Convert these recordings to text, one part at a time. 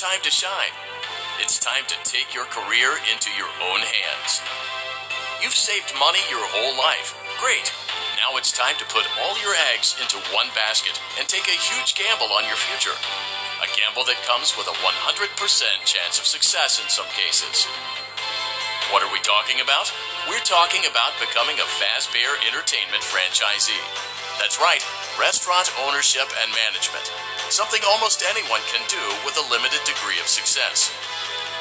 time to shine. It's time to take your career into your own hands. You've saved money your whole life. Great. Now it's time to put all your eggs into one basket and take a huge gamble on your future. A gamble that comes with a 100% chance of success in some cases. What are we talking about? We're talking about becoming a Fazbear Entertainment franchisee. That's right, restaurant ownership and management. Something almost anyone can do with a limited degree of success.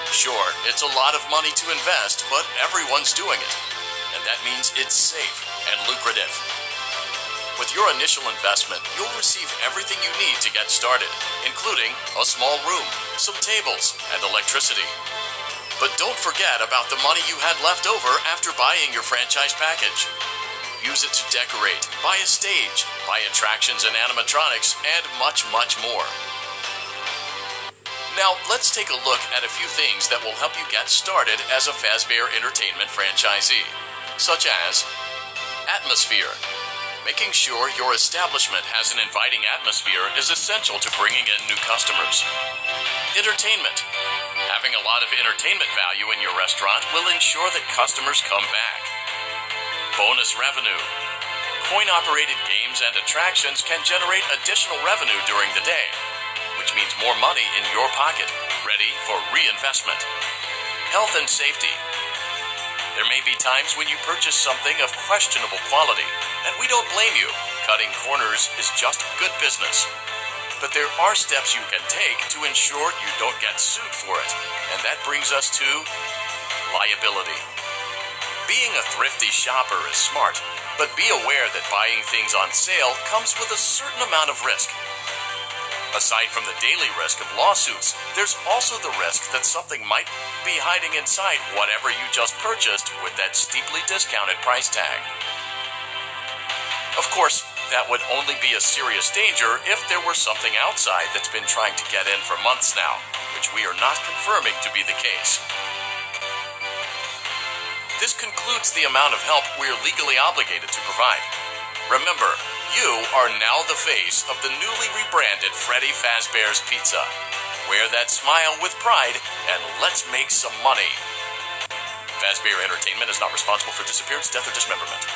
Sure, it's a lot of money to invest, but everyone's doing it. And that means it's safe and lucrative. With your initial investment, you'll receive everything you need to get started, including a small room, some tables, and electricity. But don't forget about the money you had left over after buying your franchise package. Use it to decorate, buy a stage, buy attractions and animatronics, and much, much more. Now, let's take a look at a few things that will help you get started as a Fazbear Entertainment franchisee, such as atmosphere. Making sure your establishment has an inviting atmosphere is essential to bringing in new customers. Entertainment. Having a lot of entertainment value in your restaurant will ensure that customers come back. Bonus revenue. Coin-operated games and attractions can generate additional revenue during the day, which means more money in your pocket, ready for reinvestment. Health and safety. There may be times when you purchase something of questionable quality, and we don't blame you. Cutting corners is just good business. But there are steps you can take to ensure you don't get sued for it, and that brings us to liability. Being a thrifty shopper is smart, but be aware that buying things on sale comes with a certain amount of risk. Aside from the daily risk of lawsuits, there's also the risk that something might be hiding inside whatever you just purchased with that steeply discounted price tag. Of course, that would only be a serious danger if there were something outside that's been trying to get in for months now, which we are not confirming to be the case. This concludes the amount of help we're legally obligated to provide. Remember, you are now the face of the newly rebranded Freddy Fazbear's Pizza. Wear that smile with pride, and let's make some money. Fazbear Entertainment is not responsible for disappearance, death, or dismemberment.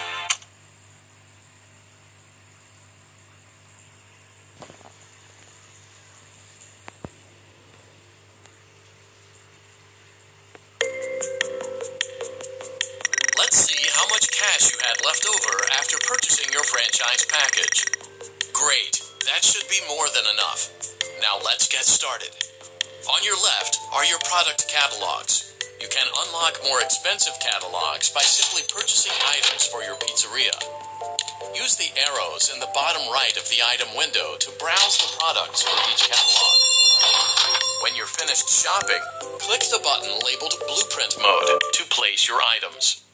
Let's see how much cash you had left over after purchasing your franchise package. Great, that should be more than enough. Now let's get started. On your left are your product catalogs. You can unlock more expensive catalogs by simply purchasing items for your pizzeria. Use the arrows in the bottom right of the item window to browse the products for each catalog. When you're finished shopping, click the button labeled Blueprint Mode to place your items.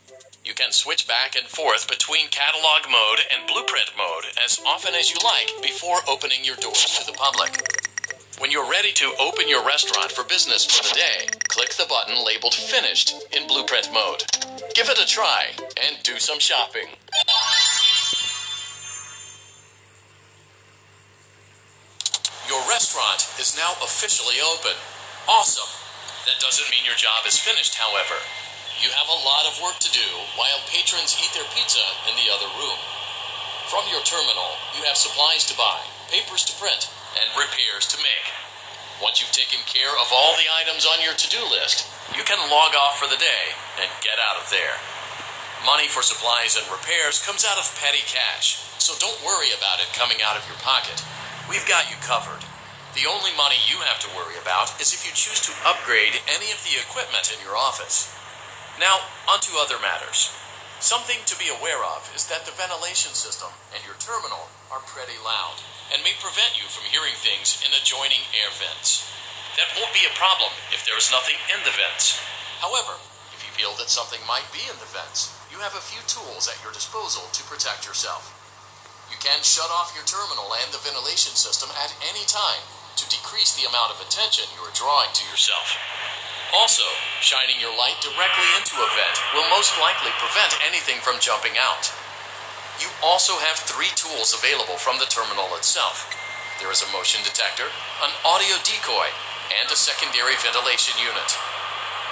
You can switch back and forth between Catalog Mode and Blueprint Mode as often as you like before opening your doors to the public. When you're ready to open your restaurant for business for the day, click the button labeled Finished in Blueprint Mode. Give it a try and do some shopping. Your restaurant is now officially open. Awesome! That doesn't mean your job is finished, however. You have a lot of work to do while patrons eat their pizza in the other room. From your terminal, you have supplies to buy, papers to print, and repairs to make. Once you've taken care of all the items on your to-do list, you can log off for the day and get out of there. Money for supplies and repairs comes out of petty cash, so don't worry about it coming out of your pocket. We've got you covered. The only money you have to worry about is if you choose to upgrade any of the equipment in your office. Now, onto other matters. Something to be aware of is that the ventilation system and your terminal are pretty loud and may prevent you from hearing things in adjoining air vents. That won't be a problem if there is nothing in the vents. However, if you feel that something might be in the vents, you have a few tools at your disposal to protect yourself. You can shut off your terminal and the ventilation system at any time to decrease the amount of attention you are drawing to yourself. Also, shining your light directly into a vent will most likely prevent anything from jumping out. You also have 3 tools available from the terminal itself. There is a motion detector, an audio decoy, and a secondary ventilation unit.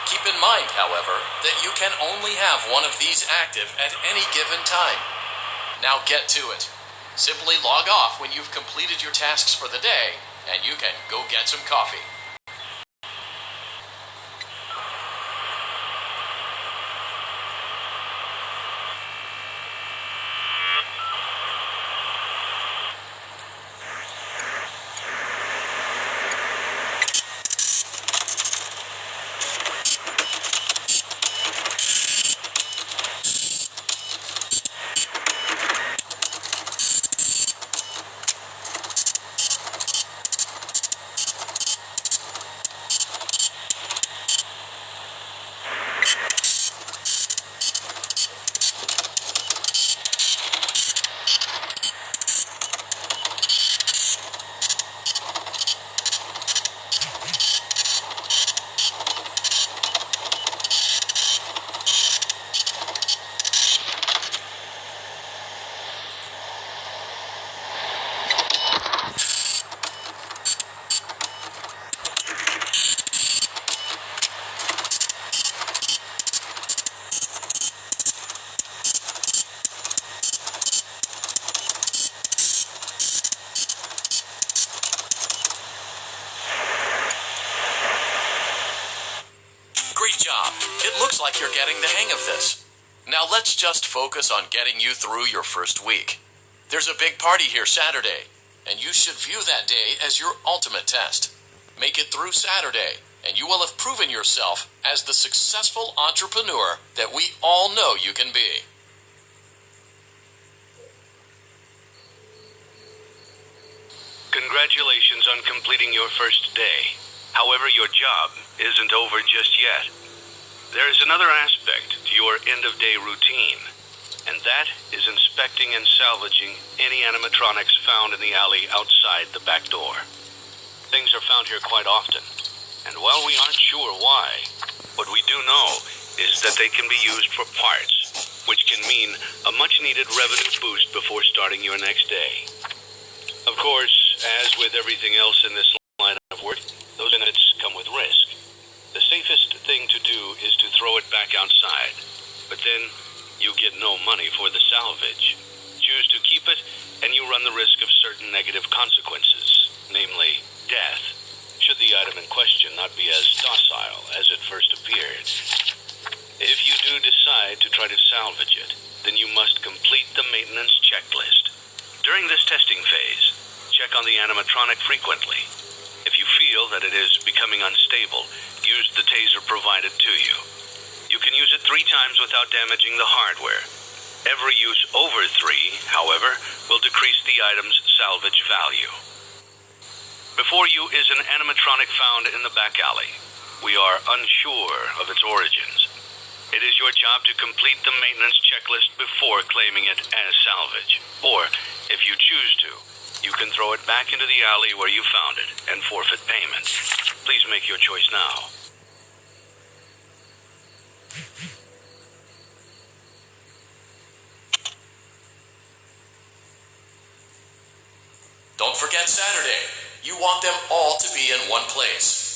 Keep in mind, however, that you can only have one of these active at any given time. Now get to it. Simply log off when you've completed your tasks for the day, and you can go get some coffee. Great job. It looks like you're getting the hang of this. Now let's just focus on getting you through your first week. There's a big party here Saturday, and you should view that day as your ultimate test. Make it through Saturday, and you will have proven yourself as the successful entrepreneur that we all know you can be. Congratulations on completing your first day. However, your job isn't over just yet. There is another aspect to your end-of-day routine, and that is inspecting and salvaging any animatronics found in the alley outside the back door. Things are found here quite often, and while we aren't sure why, what we do know is that they can be used for parts, which can mean a much-needed revenue boost before starting your next day. Of course, as with everything else in this line of work, those benefits come with risk. The safest thing to do is to throw it back outside, but then you get no money for the salvage. Choose to keep it, and you run the risk of certain negative consequences, namely death, should the item in question not be as docile as it first appeared. If you do decide to try to salvage it, then you must complete the maintenance checklist. During this testing phase, check on the animatronic frequently. If you feel that it is becoming unstable, use the taser provided to you. You can use it 3 times without damaging the hardware. Every use over 3, however, will decrease the item's salvage value. Before you is an animatronic found in the back alley. We are unsure of its origins. It is your job to complete the maintenance checklist before claiming it as salvage. Or, if you choose to, you can throw it back into the alley where you found it and forfeit payment. Please make your choice now. Don't forget Saturday. You want them all to be in one place.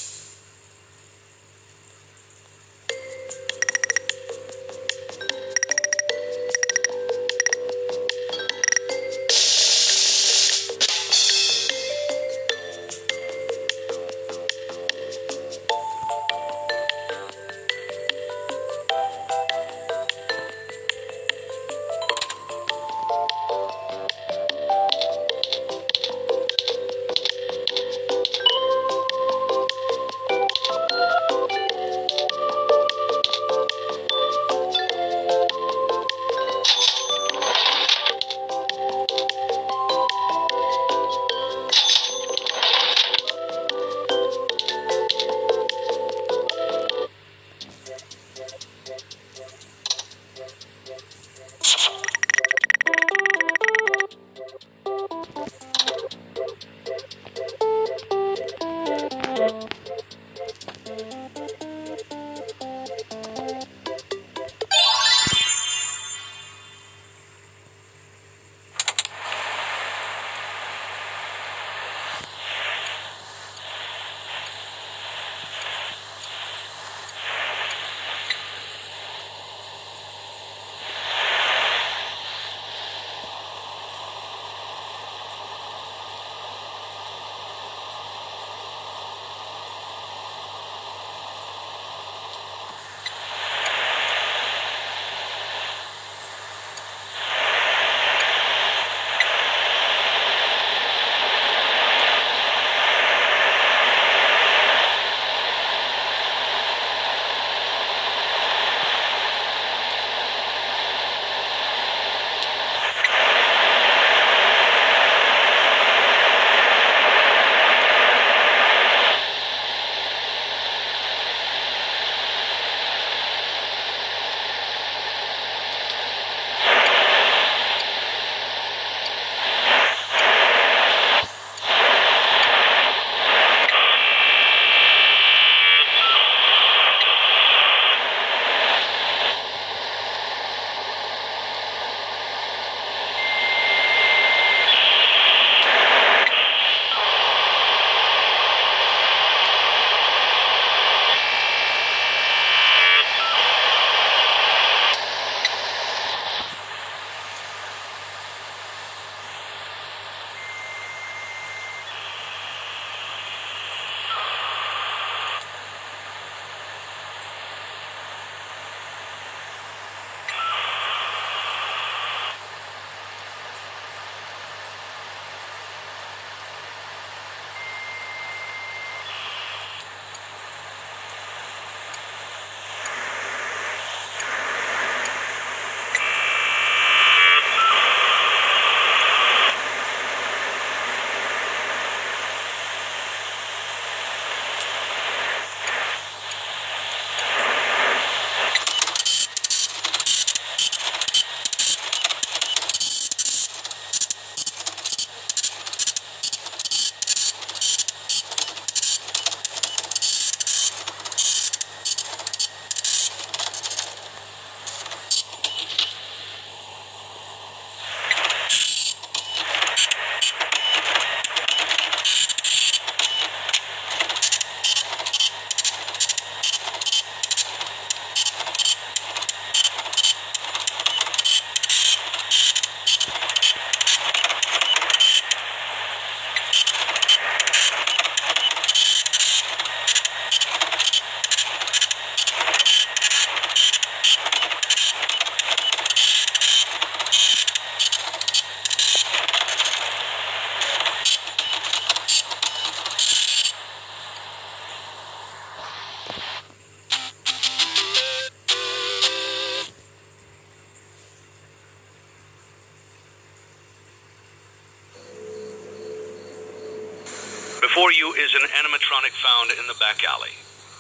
Before you is an animatronic found in the back alley.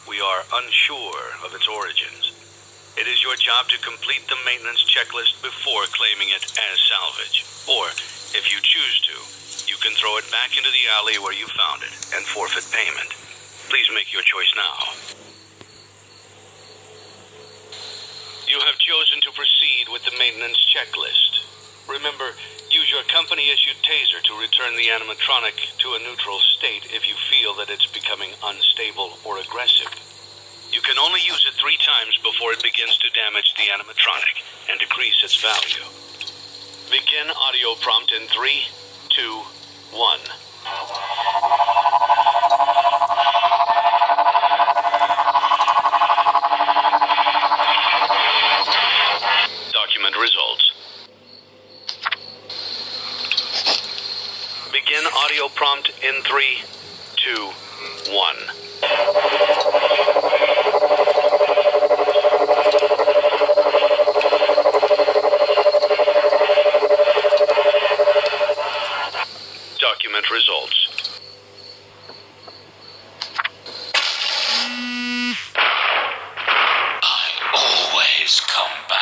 We are unsure of its origins. It is your job to complete the maintenance checklist before claiming it as salvage. Or, if you choose to, you can throw it back into the alley where you found it and forfeit payment. Please make your choice now. You have chosen to proceed with the maintenance checklist. Remember, use your company-issued taser to return the animatronic to a neutral state if you feel that it's becoming unstable or aggressive. You can only use it 3 times before it begins to damage the animatronic and decrease its value. Begin audio prompt in 3, 2, 1. Document results. Begin audio prompt in 3, 2, 1. Document results. I always come back.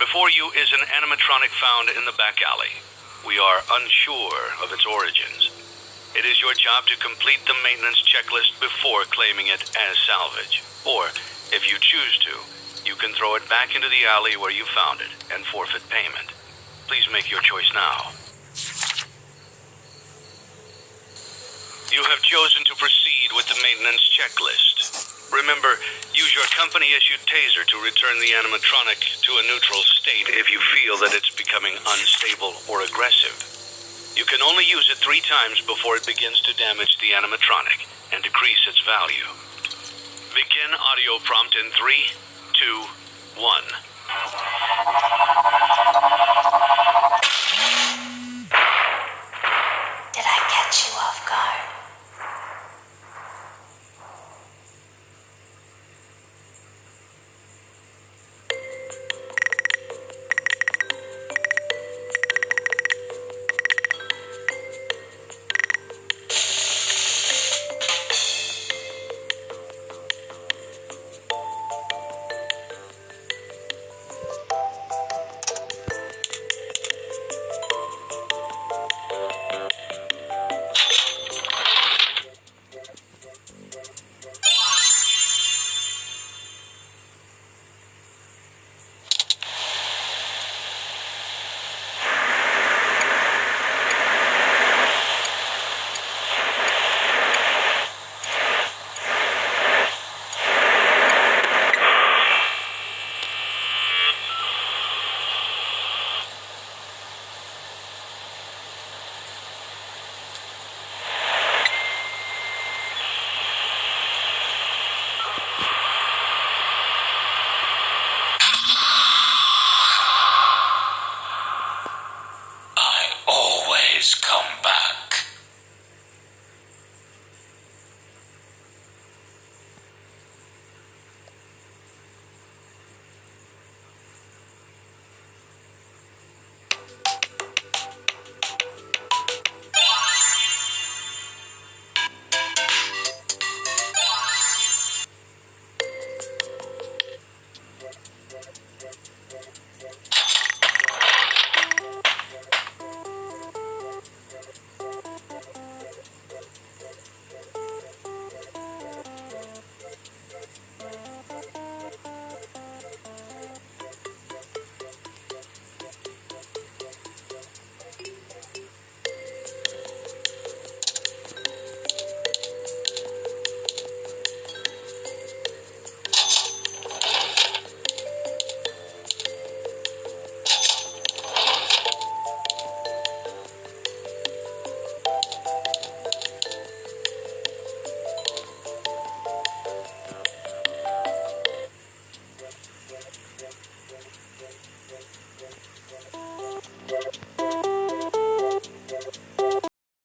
Before you is an animatronic found in the back alley. We are unsure of its origins. It is your job to complete the maintenance checklist before claiming it as salvage. Or, if you choose to, you can throw it back into the alley where you found it and forfeit payment. Please make your choice now. You have chosen to proceed with the maintenance checklist. Remember, use your company-issued taser to return the animatronic to a neutral state if you feel that it's becoming unstable or aggressive. You can only use it 3 times before it begins to damage the animatronic and decrease its value. Begin audio prompt in 3, 2, 1.